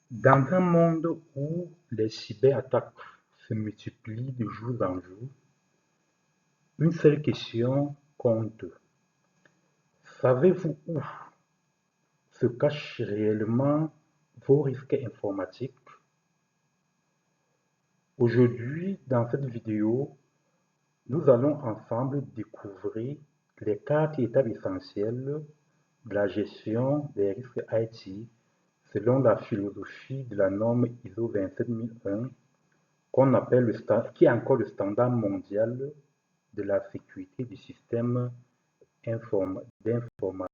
Dans un monde où les cyberattaques se multiplient de jour en jour, une seule question compte. Savez-vous où se cachent réellement vos risques informatiques? Aujourd'hui, dans cette vidéo, nous allons ensemble découvrir les 4 étapes essentielles de la gestion des risques IT selon la philosophie de la norme ISO 27001 qu'on appelle qui est encore le standard mondial de la sécurité du système d'information.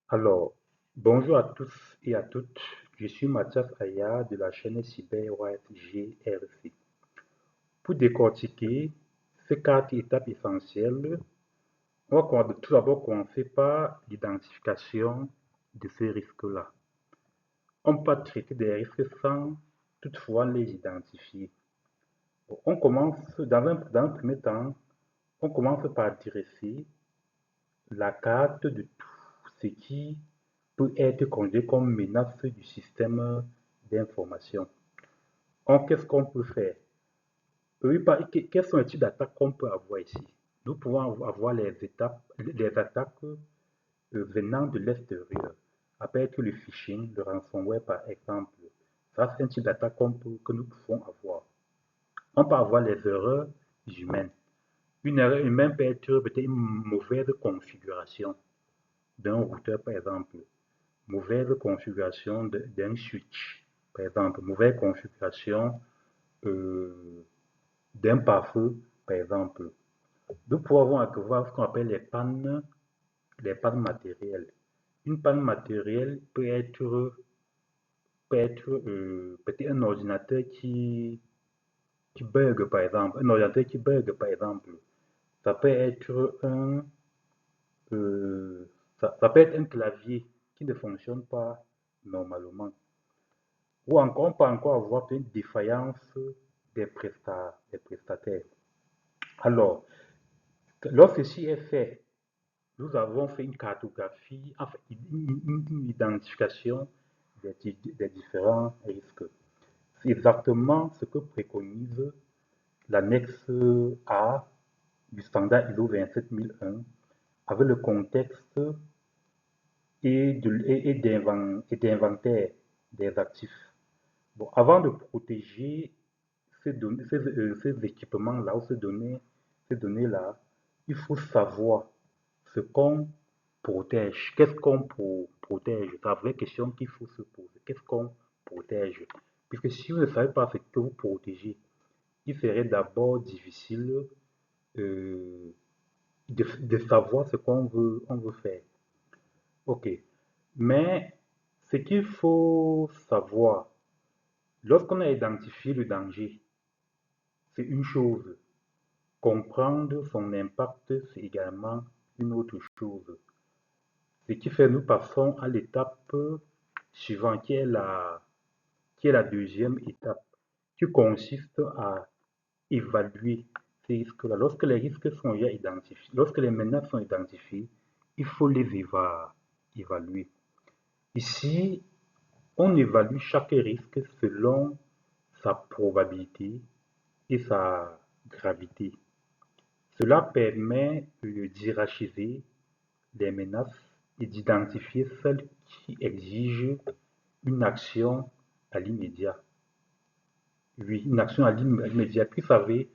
Alors, bonjour à tous et à toutes, je suis Mathias Aya de la chaîne CyberWhite GRC. Pour décortiquer ces 4 étapes essentielles, on va tout d'abord commencer par l'identification de ces risques-là. On peut traiter des risques sans toutefois les identifier. On commence, dans un premier temps, on commence par dresser la carte de tout ce qui peut être considéré comme menace du système d'information. Donc, qu'est-ce qu'on peut faire? Quels sont les types d'attaques qu'on peut avoir ici? Nous pouvons avoir les attaques venant de l'extérieur. Ça peut être le phishing, le ransomware par exemple. Ça, c'est un type d'attaque que nous pouvons avoir. On peut avoir les erreurs humaines. Une erreur humaine peut être peut-être une mauvaise configuration d'un routeur, par exemple, mauvaise configuration d'un switch, par exemple, mauvaise configuration euh, d'un pare-feu, par exemple. Nous pouvons avoir ce qu'on appelle les pannes matérielles. Une panne matérielle peut-être un ordinateur qui bug, par exemple. Un ordinateur qui bug, par exemple. Ça peut être euh, ça peut être un clavier qui ne fonctionne pas normalement. Ou encore, on peut encore avoir une défaillance des prestataires. Alors, lorsque ceci est fait, nous avons fait une cartographie, enfin, une identification des différents risques. C'est exactement ce que préconise l'annexe A du standard ISO 27001 avec le contexte et d'inventaire des actifs. Bon, avant de protéger ces équipements-là ou ces données-là, il faut savoir ce qu'on protège. Qu'est-ce qu'on protège? C'est la vraie question qu'il faut se poser. Qu'est-ce qu'on protège? Puisque si vous ne savez pas ce que vous protégez, il serait d'abord difficile euh, de savoir ce on veut faire. Ok. Mais ce qu'il faut savoir, lorsqu'on a identifié le danger, c'est une chose. Comprendre son impact, c'est également une autre chose. Ce qui fait nous passons à l'étape suivante, qui est la deuxième étape, qui consiste à évaluer ces risques-là. Lorsque les risques sont déjà identifiés, lorsque les menaces sont identifiées, il faut les évaluer. Ici, on évalue chaque risque selon sa probabilité et sa gravité. Cela permet d'hiérarchiser les menaces et d'identifier celles qui exigent une action à l'immédiat. Oui, une action à l'immédiat. Puis, vous savez,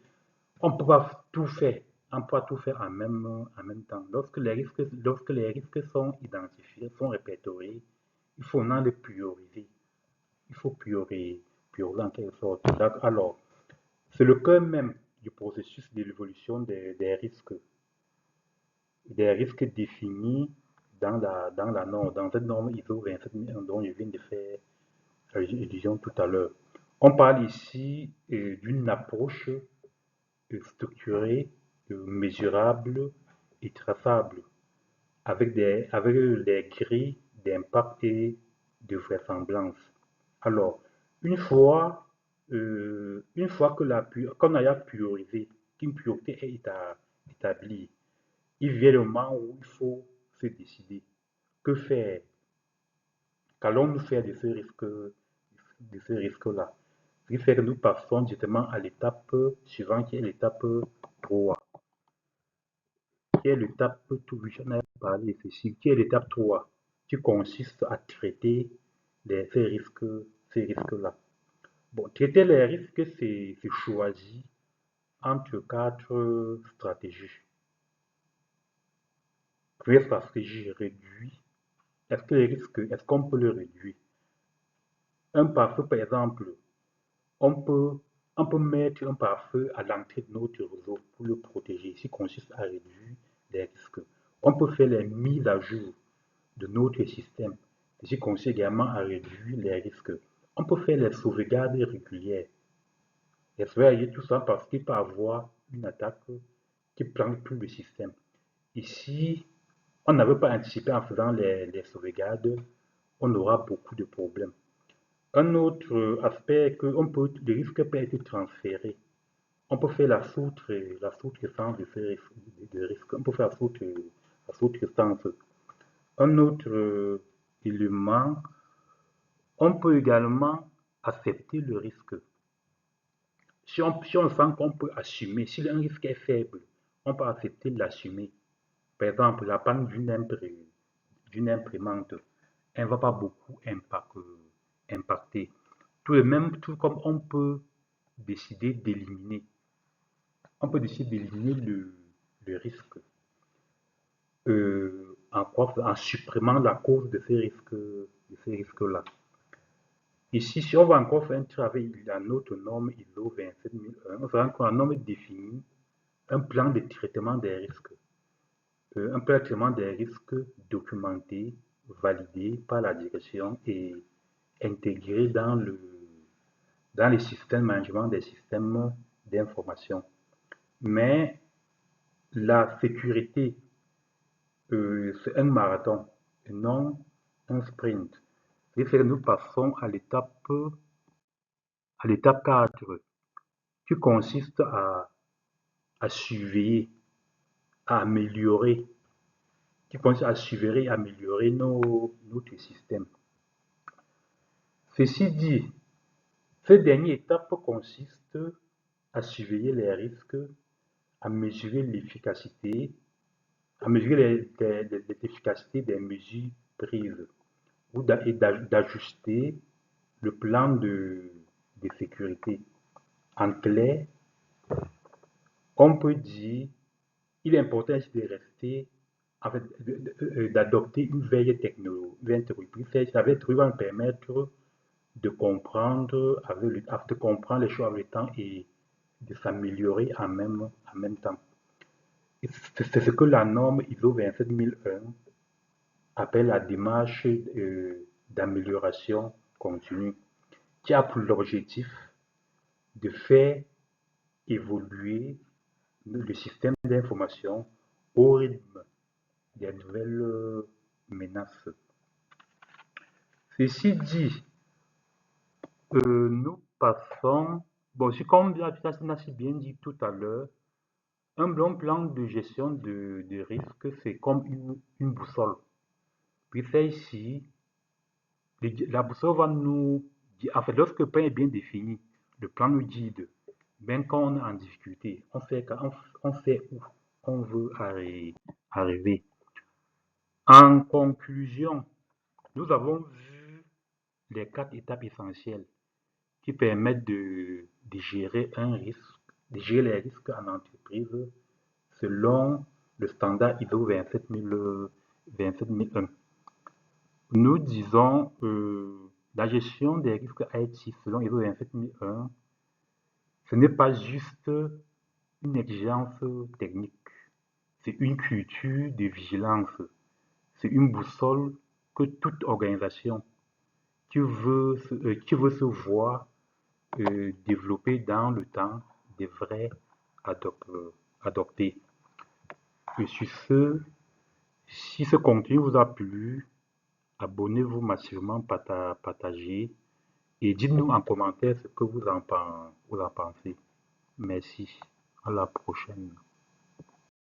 on ne peut pas tout faire. On peut pas tout faire en même temps. Lorsque les risques sont identifiés, sont répertoriés, il faut en les prioriser. Il faut prioriser en quelque sorte. Alors, c'est le cœur même du processus de l'évolution des risques définis dans cette norme ISO 27001 dont je viens de faire allusion tout à l'heure. On parle ici d'une approche structurée, mesurable et traçable avec les grilles d'impact et de vraisemblance. Alors, une fois, une fois qu'on a priorisé, qu'une priorité est établie, il vient le moment où il faut se décider. Que faire? Qu'allons-nous faire de ce risque-là? Ce qui fait que nous passons directement à l'étape suivante, qui est l'étape 3. Qui est l'étape, j'en ai parlé de ceci, qui est l'étape 3, qui consiste à traiter ces risques-là. Bon, traiter les risques, c'est choisi entre 4 stratégies. Première stratégie, réduit. Est-ce qu'on peut le réduire? Un pare-feu, par exemple, on peut, on peut mettre un pare-feu à l'entrée de notre réseau pour le protéger, ce qui consiste à réduire les risques. On peut faire les mises à jour de notre système, ce qui consiste également à réduire les risques. On peut faire les sauvegardes régulières. Les sauvegardes, tout ça parce qu'il peut y avoir une attaque qui plante tout le système. Ici, on n'avait pas anticipé en faisant les sauvegardes, on aura beaucoup de problèmes. Un autre aspect est que le risque peut être transféré. On peut faire la sous-traitance de risque. On peut faire la sous-traitance. Un autre élément, on peut également accepter le risque. Si on sent qu'on peut assumer, si le risque est faible, on peut accepter de l'assumer. Par exemple, la panne d'une imprimante, elle ne va pas beaucoup impacter. Tout comme on peut décider d'éliminer. On peut décider d'éliminer le risque en supprimant la cause de ces risques-là. Ici, si on va encore faire un travail, il y a notre norme ISO 27001, on verra qu'on a norme définit un plan de traitement des risques. Un plan de traitement des risques documenté, validé par la direction et intégré dans les systèmes de management des systèmes d'information. Mais la sécurité, c'est un marathon et non un sprint. Ce qui fait que nous passons à l'étape 4, qui consiste à surveiller, à améliorer, notre système. Ceci dit, cette dernière étape consiste à surveiller les risques, à mesurer l'efficacité, l'efficacité des mesures prises et d'ajuster le plan de sécurité. En clair, on peut dire il est important de rester, en fait, d'adopter une veille technologique. Cette veille va nous permettre de comprendre, les choses avec le temps et de s'améliorer en même temps. C'est ce que la norme ISO 27001 appelle la démarche d'amélioration continue, qui a pour l'objectif de faire évoluer le système d'information au rythme des nouvelles menaces. Ceci dit, nous passons, bon, comme Biatas bien dit tout à l'heure, un bon plan de gestion de risque, c'est comme une boussole. Puis c'est ici, la boussole va nous dire, en fait, lorsque le plan est bien défini, le plan nous guide. Même quand on est en difficulté, on sait où on veut arriver. En conclusion, nous avons vu les 4 étapes essentielles qui permettent de gérer de gérer les risques en entreprise selon le standard ISO 27001. Nous disons la gestion des risques IT selon ISO 27001, ce n'est pas juste une exigence technique, c'est une culture de vigilance, c'est une boussole que toute organisation qui veut se voir développer dans le temps devrait adopter. Et sur ce, si ce contenu vous a plu, abonnez-vous massivement, partagez et dites-nous en commentaire ce que vous en pensez. Merci, à la prochaine.